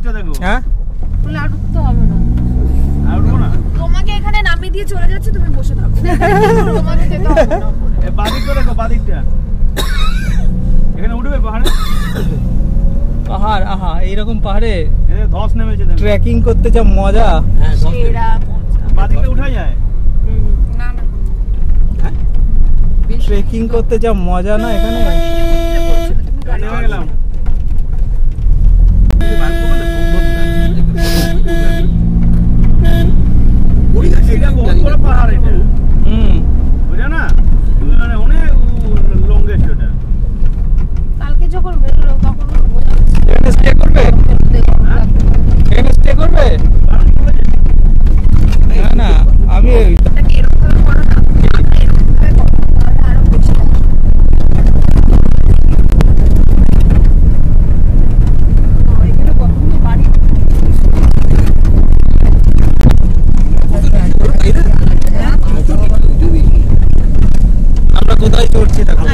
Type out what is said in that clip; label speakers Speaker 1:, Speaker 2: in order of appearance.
Speaker 1: ব্রিজটা দেখো।
Speaker 2: হ্যাঁ
Speaker 3: বলে আর উঠতে হবে না,
Speaker 1: আর উঠবো না।
Speaker 3: তোমাকে এখানে নামিয়ে দিয়ে চলে যাচ্ছে, তুমি বসে থাকো, তোমাকে যেতে হবে না।
Speaker 1: বাদিকটা দেখো, বাদিকটা এখানে উঠবে পাহাড়ে।
Speaker 2: পাহাড়, আহা এইরকম পাহাড়ে
Speaker 1: ধস নেমেছে দেখো।
Speaker 2: ট্রেকিং করতে যা মজা।
Speaker 3: সেরা মজা।
Speaker 1: বাদিকটা উঠা যায়।
Speaker 3: না না,
Speaker 2: ট্রেকিং করতে যা মজা না এখানে।
Speaker 3: তুমি গাড়ি
Speaker 1: নেমে গেলাম। এটা বহুত বড় পাহাড় এটা। বুঝলে না, মানে অনেক লংগেস্ট এটা।
Speaker 3: কালকে যখন বেরোলো তখন বোঝা যাচ্ছে
Speaker 2: এখানে স্টে করবে? এখানে স্টে করবে? না না, আমি
Speaker 3: এটাকে এরকম ভাবে করো না, এরকম ভাবে করো, তাহলে আরো বেশি লাগবে। এখানে কতগুলো বাড়ি,
Speaker 2: আমরা কোথায় চড়ছি দেখো।